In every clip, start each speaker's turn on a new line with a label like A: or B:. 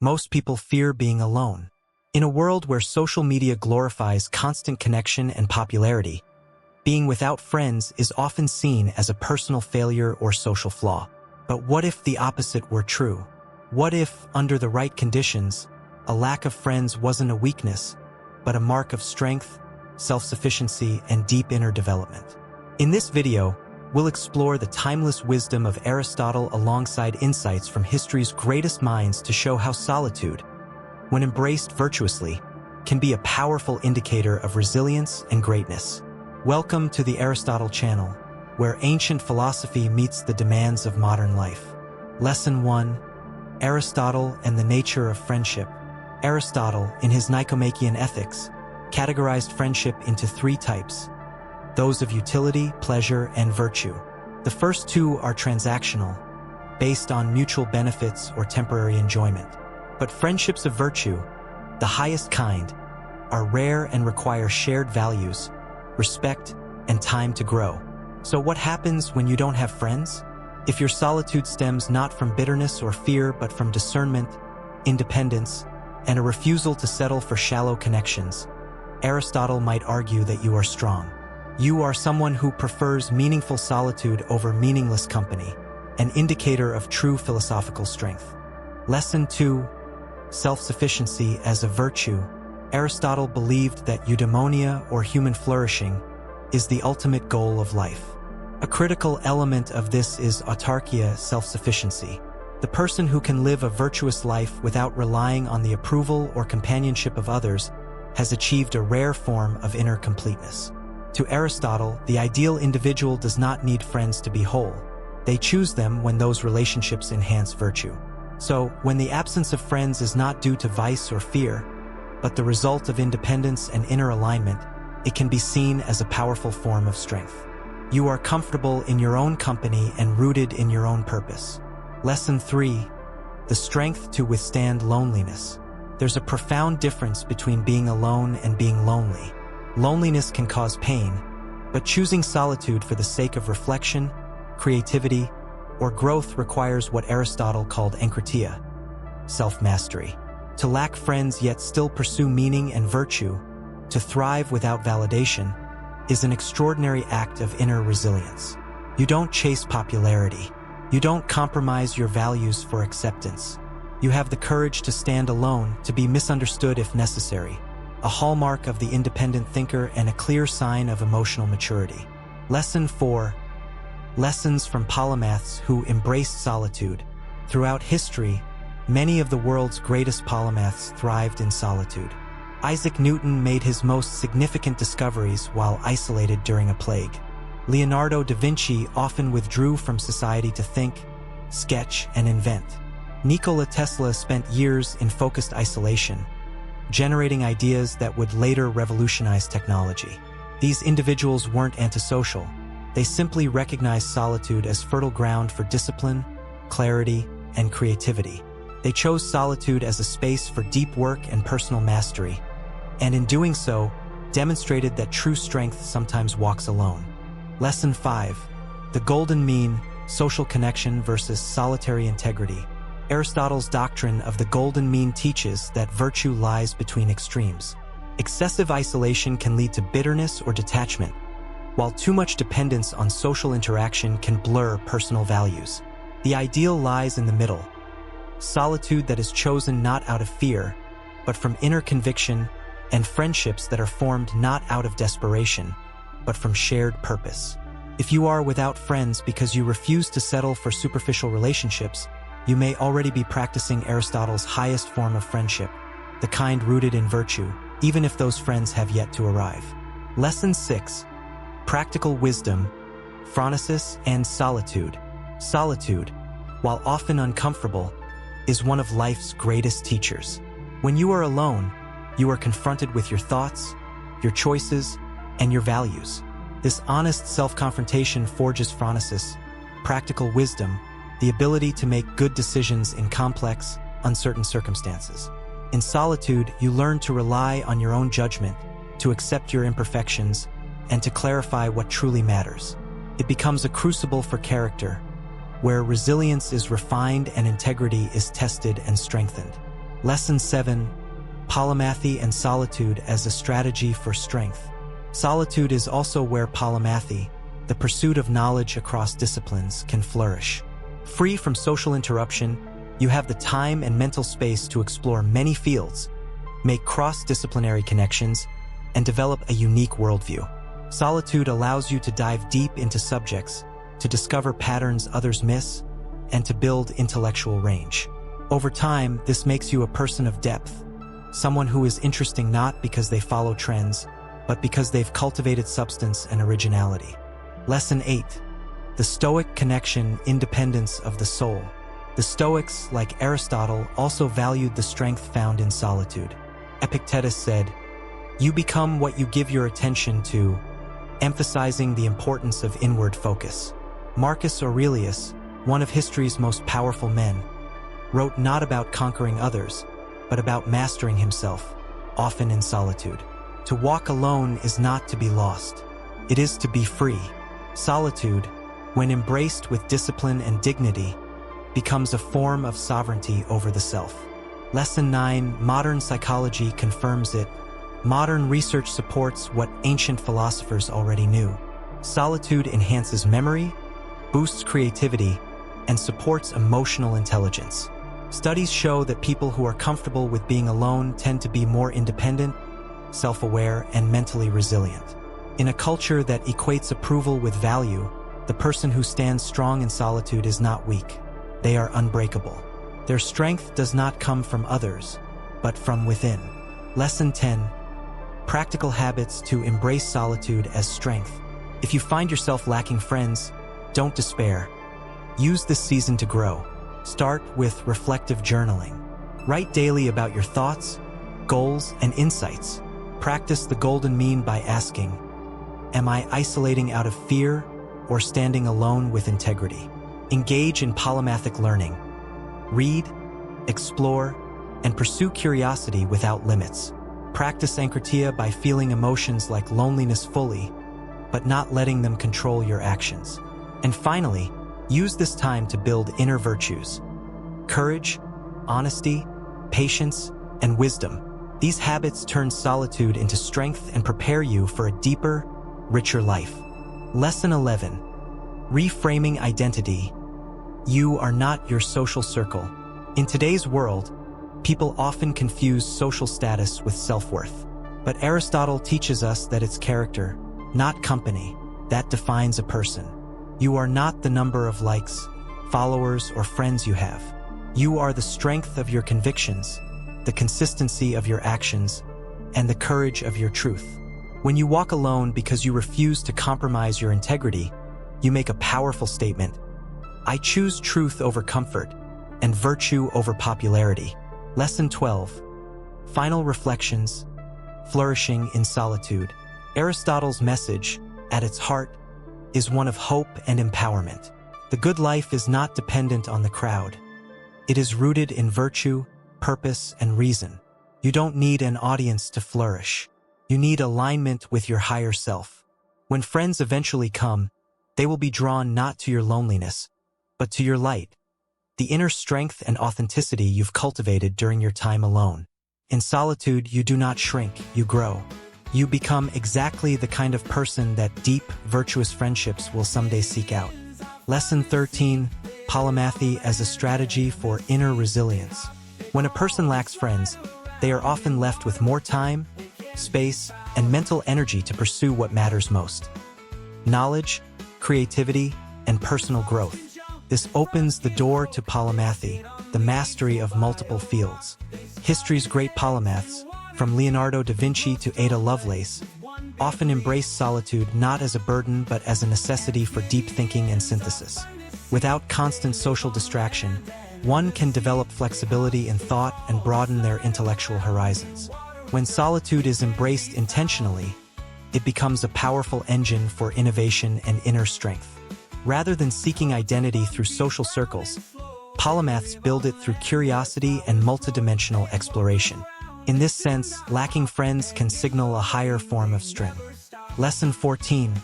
A: Most people fear being alone. In a world where social media glorifies constant connection and popularity, being without friends is often seen as a personal failure or social flaw. But what if the opposite were true? What if, under the right conditions, a lack of friends wasn't a weakness, but a mark of strength, self-sufficiency, and deep inner development? In this video, we'll explore the timeless wisdom of Aristotle alongside insights from history's greatest minds to show how solitude, when embraced virtuously, can be a powerful indicator of resilience and greatness. Welcome to the Aristotle channel, where ancient philosophy meets the demands of modern life. Lesson 1. Aristotle and the nature of friendship. Aristotle, in his Nicomachean Ethics, categorized friendship into three types: those of utility, pleasure, and virtue. The first two are transactional, based on mutual benefits or temporary enjoyment. But friendships of virtue, the highest kind, are rare and require shared values, respect, and time to grow. So what happens when you don't have friends? If your solitude stems not from bitterness or fear but from discernment, independence, and a refusal to settle for shallow connections, Aristotle might argue that you are strong. You are someone who prefers meaningful solitude over meaningless company, an indicator of true philosophical strength. Lesson 2. Self-sufficiency as a virtue. Aristotle believed that eudaimonia, or human flourishing, is the ultimate goal of life. A critical element of this is autarkeia, self-sufficiency. The person who can live a virtuous life without relying on the approval or companionship of others has achieved a rare form of inner completeness. To Aristotle, the ideal individual does not need friends to be whole. They choose them when those relationships enhance virtue. So, when the absence of friends is not due to vice or fear, but the result of independence and inner alignment, it can be seen as a powerful form of strength. You are comfortable in your own company and rooted in your own purpose. Lesson 3. The strength to withstand loneliness. There's a profound difference between being alone and being lonely. Loneliness can cause pain, but choosing solitude for the sake of reflection, creativity, or growth requires what Aristotle called enkrateia, self-mastery. To lack friends yet still pursue meaning and virtue, to thrive without validation, is an extraordinary act of inner resilience. You don't chase popularity. You don't compromise your values for acceptance. You have the courage to stand alone, to be misunderstood if necessary, a hallmark of the independent thinker and a clear sign of emotional maturity. Lesson 4. Lessons from polymaths who embraced solitude. Throughout history, many of the world's greatest polymaths thrived in solitude. Isaac Newton made his most significant discoveries while isolated during a plague. Leonardo da Vinci often withdrew from society to think, sketch, and invent. Nikola Tesla spent years in focused isolation, generating ideas that would later revolutionize technology. These individuals weren't antisocial. They simply recognized solitude as fertile ground for discipline, clarity, and creativity. They chose solitude as a space for deep work and personal mastery, and in doing so, demonstrated that true strength sometimes walks alone. Lesson 5. The golden mean, social connection versus solitary integrity. Aristotle's doctrine of the golden mean teaches that virtue lies between extremes. Excessive isolation can lead to bitterness or detachment, while too much dependence on social interaction can blur personal values. The ideal lies in the middle. Solitude that is chosen not out of fear, but from inner conviction, and friendships that are formed not out of desperation, but from shared purpose. If you are without friends because you refuse to settle for superficial relationships, you may already be practicing Aristotle's highest form of friendship, the kind rooted in virtue, even if those friends have yet to arrive. Lesson 6. Practical wisdom, phronesis, and solitude. Solitude, while often uncomfortable, is one of life's greatest teachers. When you are alone, you are confronted with your thoughts, your choices, and your values. This honest self-confrontation forges phronesis, practical wisdom, the ability to make good decisions in complex, uncertain circumstances. In solitude, you learn to rely on your own judgment, to accept your imperfections, and to clarify what truly matters. It becomes a crucible for character, where resilience is refined and integrity is tested and strengthened. Lesson 7. Polymathy and solitude as a strategy for strength. Solitude is also where polymathy, the pursuit of knowledge across disciplines, can flourish. Free from social interruption, you have the time and mental space to explore many fields, make cross-disciplinary connections, and develop a unique worldview. Solitude allows you to dive deep into subjects, to discover patterns others miss, and to build intellectual range. Over time, this makes you a person of depth, someone who is interesting not because they follow trends, but because they've cultivated substance and originality. Lesson 8. The Stoic connection, independence of the soul. The Stoics, like Aristotle, also valued the strength found in solitude. Epictetus said, "You become what you give your attention to," emphasizing the importance of inward focus. Marcus Aurelius, one of history's most powerful men, wrote not about conquering others, but about mastering himself, often in solitude. To walk alone is not to be lost. It is to be free. Solitude, when embraced with discipline and dignity, becomes a form of sovereignty over the self. Lesson 9. Modern psychology confirms it. Modern research supports what ancient philosophers already knew. Solitude enhances memory, boosts creativity, and supports emotional intelligence. Studies show that people who are comfortable with being alone tend to be more independent, self-aware, and mentally resilient. In a culture that equates approval with value, the person who stands strong in solitude is not weak. They are unbreakable. Their strength does not come from others, but from within. Lesson 10. Practical habits to embrace solitude as strength. If you find yourself lacking friends, don't despair. Use this season to grow. Start with reflective journaling. Write daily about your thoughts, goals, and insights. Practice the golden mean by asking, "Am I isolating out of fear or standing alone with integrity?" Engage in polymathic learning. Read, explore, and pursue curiosity without limits. Practice enkrateia by feeling emotions like loneliness fully, but not letting them control your actions. And finally, use this time to build inner virtues: courage, honesty, patience, and wisdom. These habits turn solitude into strength and prepare you for a deeper, richer life. Lesson 11. Reframing identity. You are not your social circle. In today's world, people often confuse social status with self-worth. But Aristotle teaches us that it's character, not company, that defines a person. You are not the number of likes, followers, or friends you have. You are the strength of your convictions, the consistency of your actions, and the courage of your truth. When you walk alone because you refuse to compromise your integrity, you make a powerful statement. I choose truth over comfort and virtue over popularity. Lesson 12. Final reflections. Flourishing in solitude. Aristotle's message, at its heart, is one of hope and empowerment. The good life is not dependent on the crowd. It is rooted in virtue, purpose, and reason. You don't need an audience to flourish. You need alignment with your higher self. When friends eventually come, they will be drawn not to your loneliness, but to your light, the inner strength and authenticity you've cultivated during your time alone. In solitude, you do not shrink, you grow. You become exactly the kind of person that deep, virtuous friendships will someday seek out. Lesson 13. Polymathy as a strategy for inner resilience. When a person lacks friends, they are often left with more time, space, and mental energy to pursue what matters most: knowledge, creativity, and personal growth. This opens the door to polymathy, the mastery of multiple fields. History's great polymaths, from Leonardo da Vinci to Ada Lovelace, often embrace solitude not as a burden but as a necessity for deep thinking and synthesis. Without constant social distraction, one can develop flexibility in thought and broaden their intellectual horizons. When solitude is embraced intentionally, it becomes a powerful engine for innovation and inner strength. Rather than seeking identity through social circles, polymaths build it through curiosity and multidimensional exploration. In this sense, lacking friends can signal a higher form of strength. Lesson 14.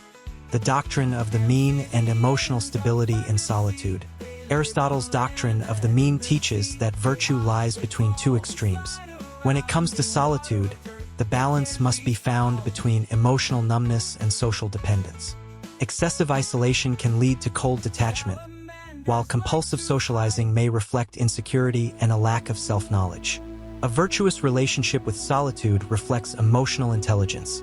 A: The doctrine of the mean and emotional stability in solitude. Aristotle's doctrine of the mean teaches that virtue lies between two extremes. When it comes to solitude, the balance must be found between emotional numbness and social dependence. Excessive isolation can lead to cold detachment, while compulsive socializing may reflect insecurity and a lack of self-knowledge. A virtuous relationship with solitude reflects emotional intelligence,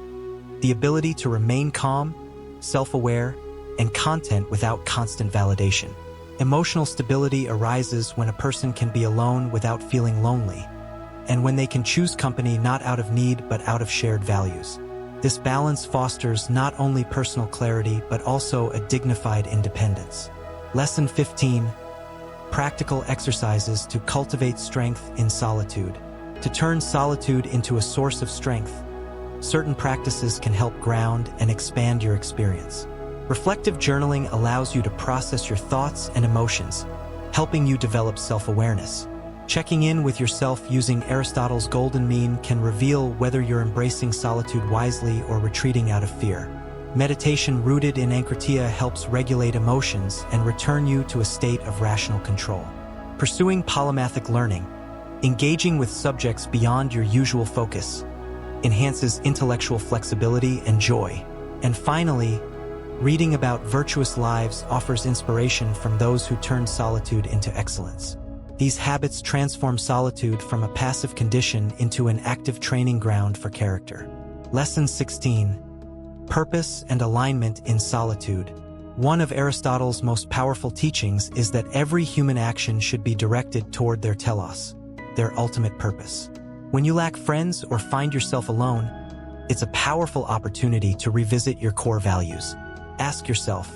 A: the ability to remain calm, self-aware, and content without constant validation. Emotional stability arises when a person can be alone without feeling lonely, and when they can choose company not out of need but out of shared values. This balance fosters not only personal clarity but also a dignified independence. Lesson 15. Practical exercises to cultivate strength in solitude. To turn solitude into a source of strength, certain practices can help ground and expand your experience. Reflective journaling allows you to process your thoughts and emotions, helping you develop self-awareness. Checking in with yourself using Aristotle's golden mean can reveal whether you're embracing solitude wisely or retreating out of fear. Meditation rooted in enkrateia helps regulate emotions and return you to a state of rational control. Pursuing polymathic learning, engaging with subjects beyond your usual focus, enhances intellectual flexibility and joy. And finally, reading about virtuous lives offers inspiration from those who turned solitude into excellence. These habits transform solitude from a passive condition into an active training ground for character. Lesson 16. Purpose and alignment in solitude. One of Aristotle's most powerful teachings is that every human action should be directed toward their telos, their ultimate purpose. When you lack friends or find yourself alone, it's a powerful opportunity to revisit your core values. Ask yourself,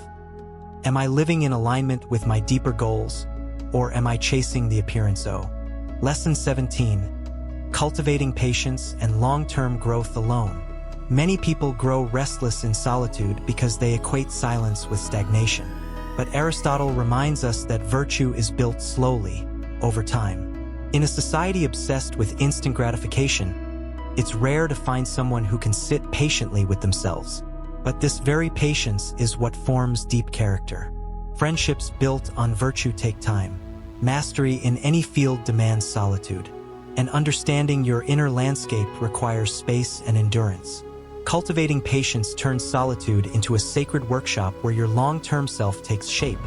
A: am I living in alignment with my deeper goals, or am I chasing the appearance O? Lesson 17. Cultivating patience and long-term growth alone. Many people grow restless in solitude because they equate silence with stagnation. But Aristotle reminds us that virtue is built slowly, over time. In a society obsessed with instant gratification, it's rare to find someone who can sit patiently with themselves. But this very patience is what forms deep character. Friendships built on virtue take time. Mastery in any field demands solitude. And understanding your inner landscape requires space and endurance. Cultivating patience turns solitude into a sacred workshop where your long-term self takes shape.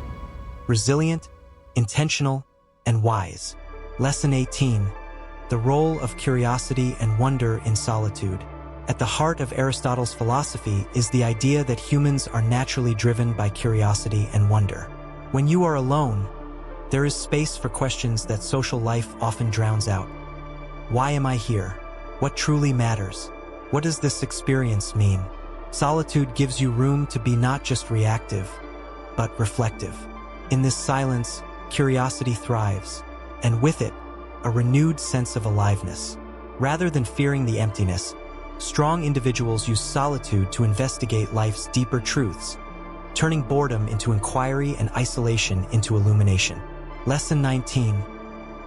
A: Resilient, intentional, and wise. Lesson 18. The role of curiosity and wonder in solitude. At the heart of Aristotle's philosophy is the idea that humans are naturally driven by curiosity and wonder. When you are alone, there is space for questions that social life often drowns out. Why am I here? What truly matters? What does this experience mean? Solitude gives you room to be not just reactive, but reflective. In this silence, curiosity thrives, and with it, a renewed sense of aliveness. Rather than fearing the emptiness, strong individuals use solitude to investigate life's deeper truths, turning boredom into inquiry and isolation into illumination. Lesson 19.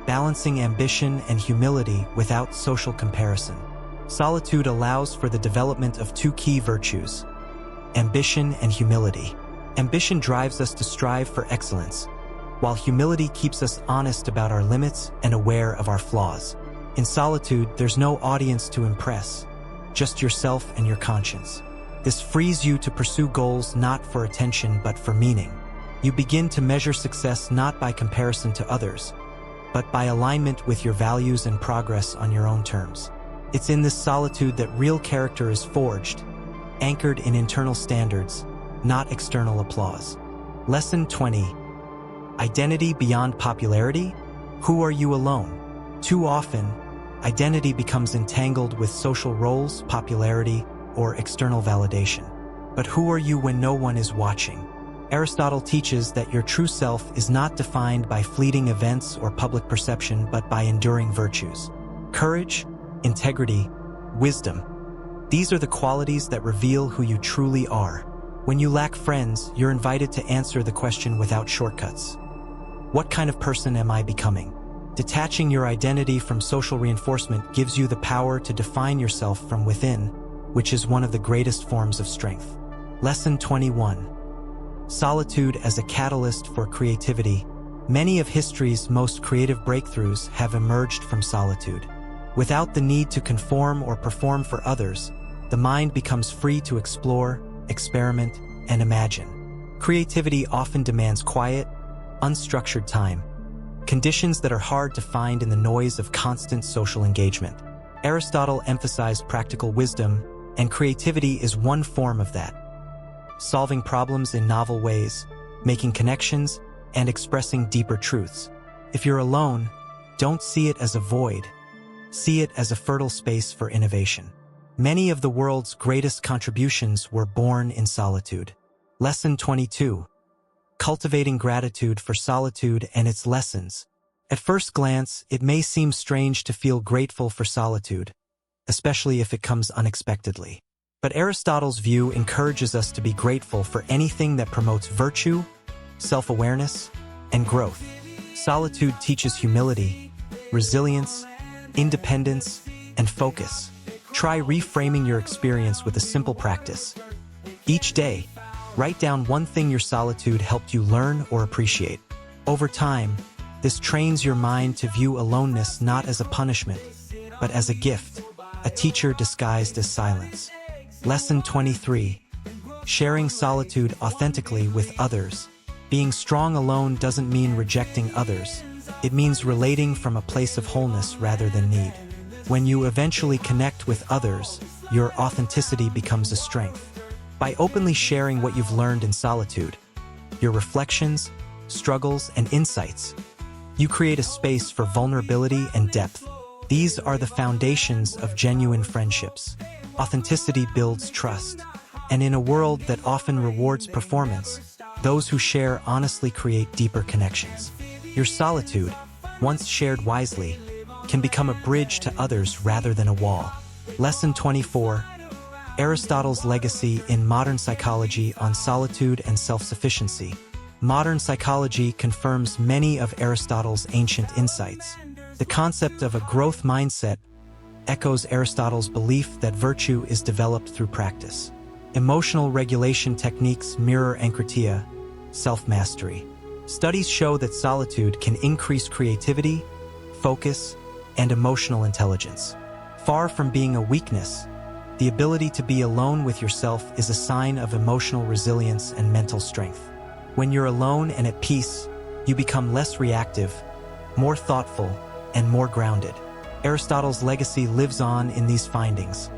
A: Balancing ambition and humility without social comparison. Solitude allows for the development of two key virtues, ambition and humility. Ambition drives us to strive for excellence, while humility keeps us honest about our limits and aware of our flaws. In solitude, there's no audience to impress, just yourself and your conscience. This frees you to pursue goals not for attention but for meaning. You begin to measure success not by comparison to others, but by alignment with your values and progress on your own terms. It's in this solitude that real character is forged, anchored in internal standards, not external applause. Lesson 20. Identity beyond popularity? Who are you alone? Too often, identity becomes entangled with social roles, popularity, or external validation. But who are you when no one is watching? Aristotle teaches that your true self is not defined by fleeting events or public perception but by enduring virtues. Courage, integrity, wisdom. These are the qualities that reveal who you truly are. When you lack friends, you're invited to answer the question without shortcuts. What kind of person am I becoming? Detaching your identity from social reinforcement gives you the power to define yourself from within, which is one of the greatest forms of strength. Lesson 21. Solitude as a catalyst for creativity. Many of history's most creative breakthroughs have emerged from solitude. Without the need to conform or perform for others, the mind becomes free to explore, experiment, and imagine. Creativity often demands quiet, unstructured time, conditions that are hard to find in the noise of constant social engagement. Aristotle emphasized practical wisdom, and creativity is one form of that. Solving problems in novel ways, making connections, and expressing deeper truths. If you're alone, don't see it as a void. See it as a fertile space for innovation. Many of the world's greatest contributions were born in solitude. Lesson 22. Cultivating gratitude for solitude and its lessons. At first glance, it may seem strange to feel grateful for solitude, especially if it comes unexpectedly. But Aristotle's view encourages us to be grateful for anything that promotes virtue, self-awareness, and growth. Solitude teaches humility, resilience, independence, and focus. Try reframing your experience with a simple practice. Each day, write down one thing your solitude helped you learn or appreciate. Over time, this trains your mind to view aloneness not as a punishment, but as a gift, a teacher disguised as silence. Lesson 23. Sharing solitude authentically with others. Being strong alone doesn't mean rejecting others. It means relating from a place of wholeness rather than need. When you eventually connect with others, your authenticity becomes a strength. By openly sharing what you've learned in solitude, your reflections, struggles, and insights, you create a space for vulnerability and depth. These are the foundations of genuine friendships. Authenticity builds trust. And in a world that often rewards performance, those who share honestly create deeper connections. Your solitude, once shared wisely, can become a bridge to others rather than a wall. Lesson 24. Aristotle's legacy in modern psychology on solitude and self-sufficiency. Modern psychology confirms many of Aristotle's ancient insights. The concept of a growth mindset echoes Aristotle's belief that virtue is developed through practice. Emotional regulation techniques mirror enkrateia, self-mastery. Studies show that solitude can increase creativity, focus, and emotional intelligence. Far from being a weakness, the ability to be alone with yourself is a sign of emotional resilience and mental strength. When you're alone and at peace, you become less reactive, more thoughtful, and more grounded. Aristotle's legacy lives on in these findings,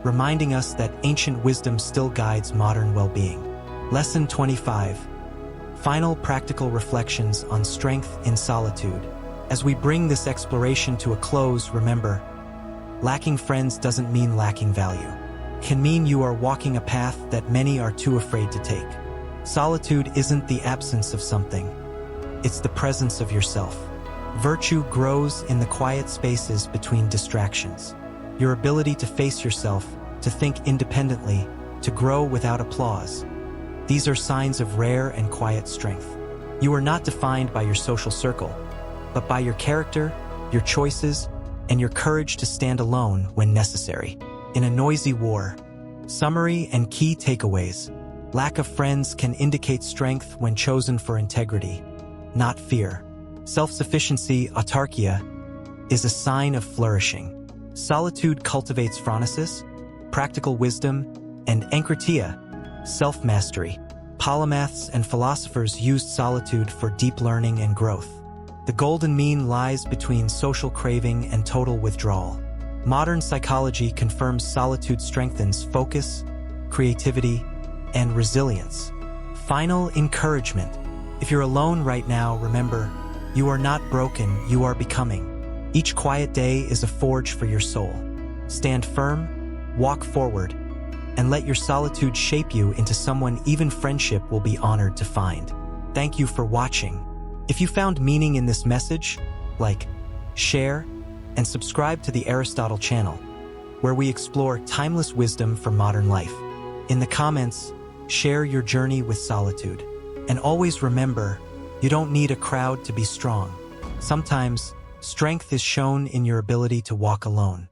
A: reminding us that ancient wisdom still guides modern well-being. Lesson 25. Final practical reflections on strength in solitude. As we bring this exploration to a close, remember, lacking friends doesn't mean lacking value. It can mean you are walking a path that many are too afraid to take. Solitude isn't the absence of something, it's the presence of yourself. Virtue grows in the quiet spaces between distractions. Your ability to face yourself, to think independently, to grow without applause. These are signs of rare and quiet strength. You are not defined by your social circle, but by your character, your choices, and your courage to stand alone when necessary. In a noisy war. Summary and key takeaways. Lack of friends can indicate strength when chosen for integrity, not fear. Self-sufficiency, autarkeia, is a sign of flourishing. Solitude cultivates phronesis, practical wisdom, and enkrateia, self-mastery. Polymaths and philosophers used solitude for deep learning and growth. The golden mean lies between social craving and total withdrawal. Modern psychology confirms solitude strengthens focus, creativity, and resilience. Final encouragement. If you're alone right now, remember, you are not broken, you are becoming. Each quiet day is a forge for your soul. Stand firm, walk forward, and let your solitude shape you into someone even friendship will be honored to find. Thank you for watching. If you found meaning in this message, like, share, and subscribe to the Aristotle channel, where we explore timeless wisdom for modern life. In the comments, share your journey with solitude. And always remember, you don't need a crowd to be strong. Sometimes, strength is shown in your ability to walk alone.